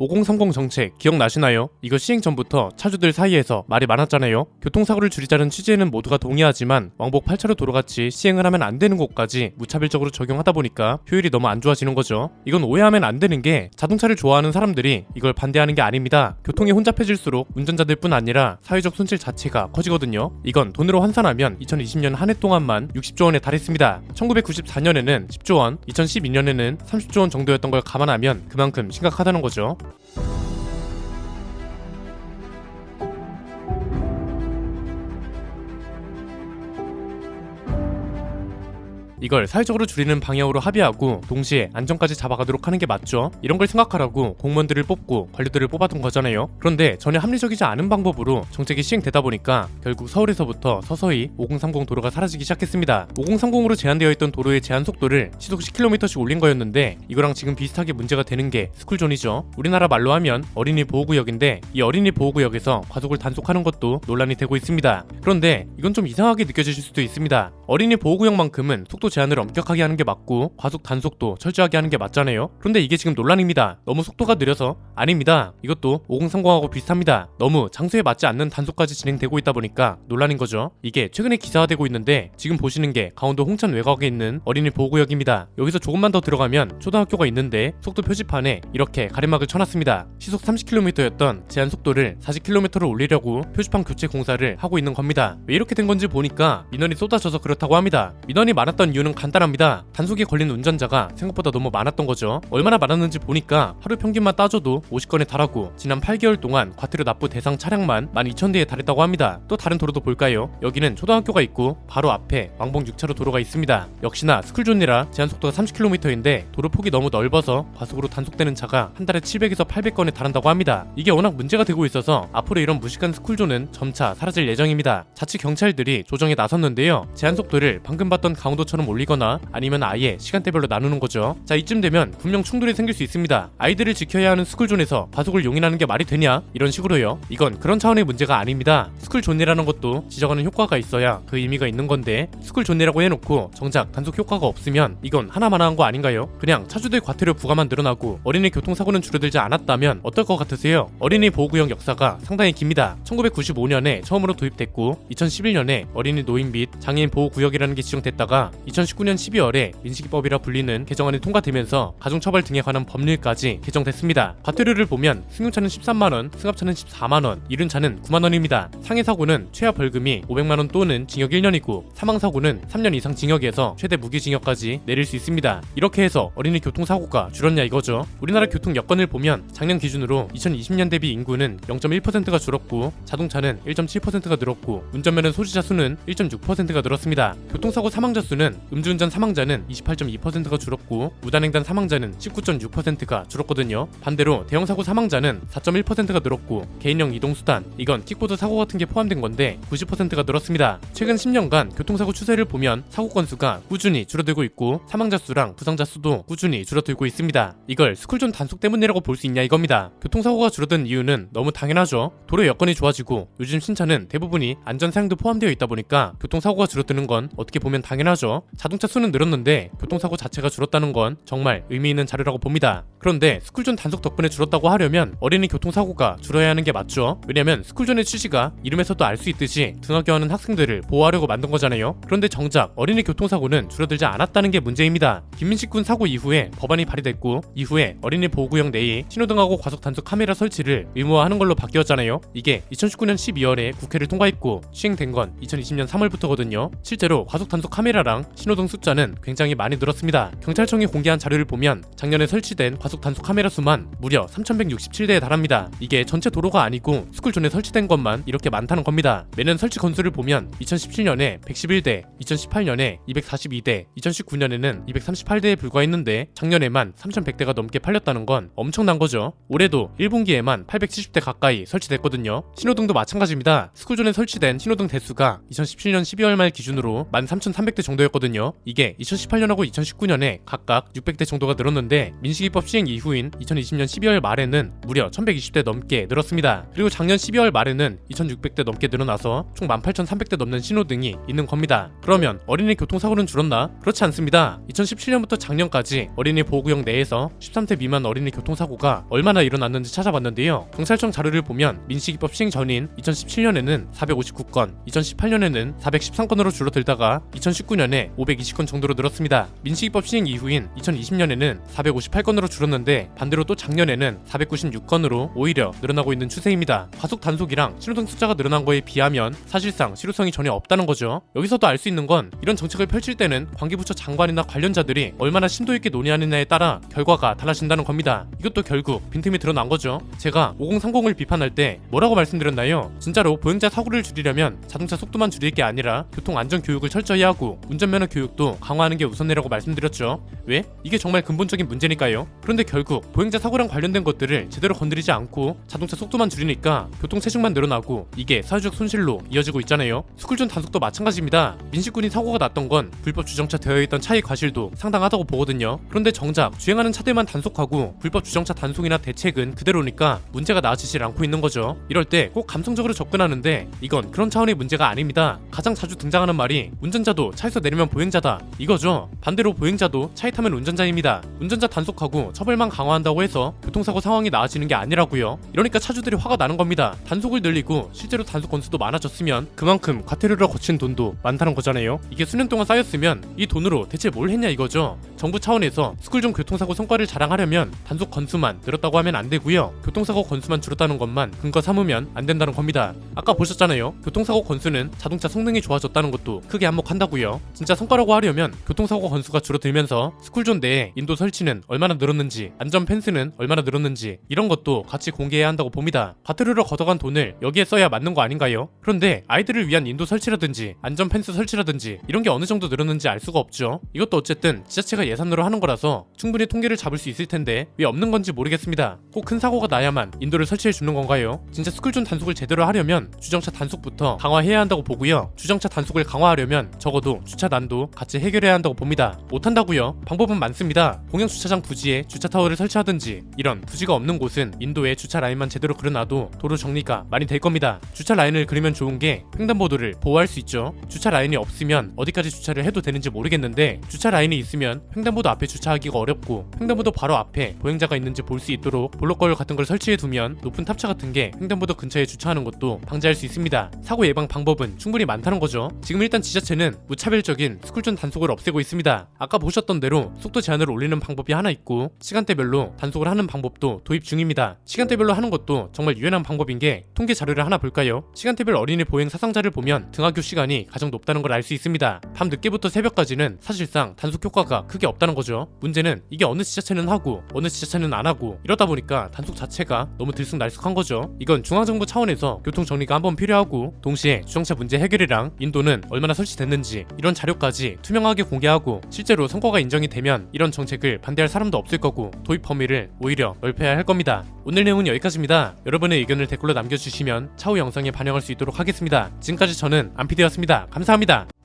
5030 정책 기억나시나요? 이거 시행 전부터 차주들 사이에서 말이 많았잖아요. 교통사고를 줄이자는 취지에는 모두가 동의하지만 왕복 8차로 도로같이 시행을 하면 안 되는 곳까지 무차별적으로 적용하다 보니까 효율이 너무 안 좋아지는 거죠. 이건 오해하면 안 되는 게 자동차를 좋아하는 사람들이 이걸 반대하는 게 아닙니다. 교통이 혼잡해질수록 운전자들뿐 아니라 사회적 손실 자체가 커지거든요. 이건 돈으로 환산하면 2020년 한 해 동안만 60조 원에 달했습니다. 1994년에는 10조 원, 2012년에는 30조 원 정도였던 걸 감안하면 그만큼 심각하다는 거죠. 이걸 사회적으로 줄이는 방향으로 합의하고 동시에 안전까지 잡아가도록 하는 게 맞죠. 이런 걸 생각하라고 공무원들을 뽑고 관료들을 뽑아둔 거잖아요. 그런데 전혀 합리적이지 않은 방법으로 정책이 시행되다 보니까 결국 서울에서부터 서서히 5030 도로가 사라지기 시작했습니다. 5030으로 제한되어 있던 도로의 제한 속도를 시속 10km씩 올린 거였는데 이거랑 지금 비슷하게 문제가 되는 게 스쿨존이죠. 우리나라 말로 하면 어린이 보호구역인데 이 어린이 보호구역에서 과속을 단속하는 것도 논란이 되고 있습니다. 그런데 이건 좀 이상하게 느껴지실 수도 있습니다. 어린이 보호구역만큼은 속도 제한을 엄격하게 하는 게 맞고 과속 단속도 철저하게 하는 게 맞잖아요. 그런데 이게 지금 논란입니다. 너무 속도가 느려서? 아닙니다. 이것도 5030하고 비슷합니다. 너무 장소에 맞지 않는 단속까지 진행되고 있다 보니까 논란인 거죠. 이게 최근에 기사화되고 있는데 지금 보시는 게 강원도 홍천 외곽에 있는 어린이 보호구역입니다. 여기서 조금만 더 들어가면 초등학교가 있는데 속도 표지판에 이렇게 가림막을 쳐놨습니다. 시속 30km였던 제한 속도를 40km로 올리려고 표지판 교체 공사를 하고 있는 겁니다. 왜 이렇게 된 건지 보니까 민원이 쏟아져서 그렇다고 합니다. 민원이 많았던 이유는 간단합니다. 단속에 걸린 운전자가 생각보다 너무 많았던 거죠. 얼마나 많았는지 보니까 하루 평균만 따져도 50건에 달하고 지난 8개월 동안 과태료 납부 대상 차량만 12,000대에 달했다고 합니다. 또 다른 도로도 볼까요? 여기는 초등학교가 있고 바로 앞에 왕복 6차로 도로가 있습니다. 역시나 스쿨존이라 제한속도가 30km인데 도로 폭이 너무 넓어서 과속으로 단속되는 차가 한 달에 700에서 800건에 달한다고 합니다. 이게 워낙 문제가 되고 있어서 앞으로 이런 무식한 스쿨존은 점차 사라질 예정입니다. 자치 경찰들이 조정에 나섰는데요. 제한속도를 방금 봤던 강원도처럼 올리거나 아니면 아예 시간대별로 나누는 거죠. 자, 이쯤 되면 분명 충돌이 생길 수 있습니다. 아이들을 지켜야 하는 스쿨존에서 과속을 용인하는 게 말이 되냐? 이런 식으로요. 이건 그런 차원의 문제가 아닙니다. 스쿨존이라는 것도 지적하는 효과가 있어야 그 의미가 있는 건데 스쿨존이라고 해놓고 정작 단속 효과가 없으면 이건 하나마나한 거 아닌가요? 그냥 차주들 과태료 부과만 늘어나고 어린이 교통사고는 줄어들지 않았다면 어떨 것 같으세요? 어린이 보호구역 역사가 상당히 깁니다. 1995년에 처음으로 도입됐고 2011년에 어린이 노인 및 장애인 보호구역이라는 게 지정됐다가 2019년 12월에 민식이법이라 불리는 개정안이 통과되면서 가중처벌 등에 관한 법률까지 개정됐습니다. 과태료를 보면 승용차는 13만원, 승합차는 14만원, 이륜차는 9만원입니다. 상해사고는 최하 벌금이 500만원 또는 징역 1년이고 사망사고는 3년 이상 징역에서 최대 무기징역까지 내릴 수 있습니다. 이렇게 해서 어린이 교통사고가 줄었냐 이거죠. 우리나라 교통 여건을 보면 작년 기준으로 2020년 대비 인구는 0.1%가 줄었고 자동차는 1.7%가 늘었고 운전면허 소지자 수는 1.6%가 늘었습니다. 교통사고 사망자 수는 음주운전 사망자는 28.2%가 줄었고 무단횡단 사망자는 19.6%가 줄었거든요. 반대로 대형사고 사망자는 4.1%가 늘었고 개인형 이동수단, 이건 킥보드 사고 같은 게 포함된 건데 90%가 늘었습니다. 최근 10년간 교통사고 추세를 보면 사고 건수가 꾸준히 줄어들고 있고 사망자 수랑 부상자 수도 꾸준히 줄어들고 있습니다. 이걸 스쿨존 단속 때문이라고 볼 수 있냐 이겁니다. 교통사고가 줄어든 이유는 너무 당연하죠. 도로 여건이 좋아지고 요즘 신차는 대부분이 안전사양도 포함되어 있다 보니까 교통사고가 줄어드는 건 어떻게 보면 당연하죠. 자동차 수는 늘었는데 교통사고 자체가 줄었다는 건 정말 의미 있는 자료라고 봅니다. 그런데 스쿨존 단속 덕분에 줄었다고 하려면 어린이 교통사고가 줄어야 하는 게 맞죠. 왜냐면 스쿨존의 취지가 이름에서도 알 수 있듯이 등하교하는 학생들을 보호하려고 만든 거잖아요. 그런데 정작 어린이 교통사고는 줄어들지 않았다는 게 문제입니다. 김민식 군 사고 이후에 법안이 발의됐고 이후에 어린이 보호구역 내에 신호등하고 과속 단속 카메라 설치를 의무화하는 걸로 바뀌었잖아요. 이게 2019년 12월에 국회를 통과했고 시행된 건 2020년 3월부터거든요. 실제로 과속 단속 카메라랑 신호등 숫자는 굉장히 많이 늘었습니다. 경찰청이 공개한 자료를 보면 작년에 설치된 과속 단속 카메라 수만 무려 3,167대에 달합니다. 이게 전체 도로가 아니고 스쿨존에 설치된 것만 이렇게 많다는 겁니다. 매년 설치 건수를 보면 2017년에 111대, 2018년에 242대, 2019년에는 238대에 불과했는데 작년에만 3,100대가 넘게 팔렸다는 건 엄청난 거죠. 올해도 1분기에만 870대 가까이 설치됐거든요. 신호등도 마찬가지입니다. 스쿨존에 설치된 신호등 대수가 2017년 12월 말 기준으로 13,300대 정도였거든요. 늘었거든요. 이게 2018년하고 2019년에 각각 600대 정도가 늘었는데 민식이법 시행 이후인 2020년 12월 말에는 무려 1120대 넘게 늘었습니다. 그리고 작년 12월 말에는 2600대 넘게 늘어나서 총 18300대 넘는 신호등이 있는 겁니다. 그러면 어린이 교통사고는 줄었나? 그렇지 않습니다. 2017년부터 작년까지 어린이 보호구역 내에서 13세 미만 어린이 교통사고가 얼마나 일어났는지 찾아봤는데요. 경찰청 자료를 보면 민식이법 시행 전인 2017년에는 459건, 2018년에는 413건으로 줄어들다가 2019년에 520건 정도로 늘었습니다. 민식이법 시행 이후인 2020년에는 458건으로 줄었는데 반대로 또 작년에는 496건으로 오히려 늘어나고 있는 추세입니다. 과속 단속이랑 신호등 숫자가 늘어난 거에 비하면 사실상 실효성이 전혀 없다는 거죠. 여기서도 알 수 있는 건 이런 정책을 펼칠 때는 관계부처 장관이나 관련자들이 얼마나 심도 있게 논의하느냐에 따라 결과가 달라진다는 겁니다. 이것도 결국 빈틈이 드러난 거죠. 제가 5030을 비판할 때 뭐라고 말씀드렸나요? 진짜로 보행자 사고를 줄이려면 자동차 속도만 줄일 게 아니라 교통안전 교육을 철저히 하고 운전면허 교육도 강화하는 게 우선이라고 말씀드렸죠. 왜? 이게 정말 근본적인 문제니까요. 그런데 결국 보행자 사고랑 관련된 것들을 제대로 건드리지 않고 자동차 속도만 줄이니까 교통체증만 늘어나고 이게 사회적 손실로 이어지고 있잖아요. 스쿨존 단속도 마찬가지입니다. 민식군이 사고가 났던 건 불법 주정차 되어 있던 차의 과실도 상당하다고 보거든요. 그런데 정작 주행하는 차들만 단속하고 불법 주정차 단속이나 대책은 그대로니까 문제가 나아지질 않고 있는 거죠. 이럴 때 꼭 감성적으로 접근하는데 이건 그런 차원의 문제가 아닙니다. 가장 자주 등장하는 말이 운전자도 차에서 내리면 보행자다 이거죠. 반대로 보행자도 차에 타면 운전자입니다. 운전자 단속하고 처벌만 강화한다고 해서 교통사고 상황이 나아지는 게 아니라고요. 이러니까 차주들이 화가 나는 겁니다. 단속을 늘리고 실제로 단속 건수도 많아졌으면 그만큼 과태료를 거친 돈도 많다는 거잖아요. 이게 수년 동안 쌓였으면 이 돈으로 대체 뭘 했냐 이거죠. 정부 차원에서 스쿨존 교통사고 성과를 자랑하려면 단속 건수만 늘었다고 하면 안 되고요. 교통사고 건수만 줄었다는 것만 근거 삼으면 안 된다는 겁니다. 아까 보셨잖아요. 교통사고 건수는 자동차 성능이 좋아졌다는 것도 크게 한몫한다고요. 진짜 성과라고 하려면 교통사고 건수가 줄어들면서 스쿨존 내에 인도 설치는 얼마나 늘었는지, 안전 펜스는 얼마나 늘었는지 이런 것도 같이 공개해야 한다고 봅니다. 과태료로 걷어간 돈을 여기에 써야 맞는 거 아닌가요? 그런데 아이들을 위한 인도 설치라든지 안전 펜스 설치라든지 이런 게 어느 정도 늘었는지 알 수가 없죠. 이것도 어쨌든 지자체가 예산으로 하는 거라서 충분히 통계를 잡을 수 있을 텐데 왜 없는 건지 모르겠습니다. 꼭 큰 사고가 나야만 인도를 설치해 주는 건가요? 진짜 스쿨존 단속을 제대로 하려면 주정차 단속부터 강화해야 한다고 보고요. 주정차 단속을 강화하려면 적어도 주차 난도 같이 해결해야 한다고 봅니다. 못한다고요? 방법은 많습니다. 공영 주차장 부지에 주차 타워를 설치하든지 이런 부지가 없는 곳은 인도에 주차 라인만 제대로 그려놔도 도로 정리가 많이 될 겁니다. 주차 라인을 그리면 좋은 게 횡단보도를 보호할 수 있죠. 주차 라인이 없으면 어디까지 주차를 해도 되는지 모르겠는데 주차 라인이 있으면 횡단보도 앞에 주차하기가 어렵고 횡단보도 바로 앞에 보행자가 있는지 볼 수 있도록 블록걸 같은 걸 설치해두면 높은 탑차 같은 게 횡단보도 근처에 주차하는 것도 방지할 수 있습니다. 사고 예방 방법은 충분히 많다는 거죠. 지금 일단 지자체는 무차별적인 스쿨존 단속을 없애고 있습니다. 아까 보셨던 대로 속도 제한을 올리는 방법이 하나 있고 시간대별로 단속을 하는 방법도 도입 중입니다. 시간대별로 하는 것도 정말 유연한 방법인 게 통계 자료를 하나 볼까요? 시간대별 어린이 보행 사상자를 보면 등하교 시간이 가장 높다는 걸 알 수 있습니다. 밤 늦게부터 새벽까지는 사실상 단속 효과가 크게 없다는 거죠. 문제는 이게 어느 지자체는 하고 어느 지자체는 안 하고 이러다 보니까 단속 자체가 너무 들쑥날쑥한 거죠. 이건 중앙정부 차원에서 교통정리가 한번 필요하고 동시에 주정차 문제 해결이랑 인도는 얼마나 설치됐는지 이런 자료까지 투명하게 공개하고 실제로 성과가 인정이 되면 이런 정책을 반대할 사람도 없을 거고 도입 범위를 오히려 넓혀야 할 겁니다. 오늘 내용은 여기까지입니다. 여러분의 의견을 댓글로 남겨주시면 차후 영상에 반영할 수 있도록 하겠습니다. 지금까지 저는 안피디였습니다. 감사합니다.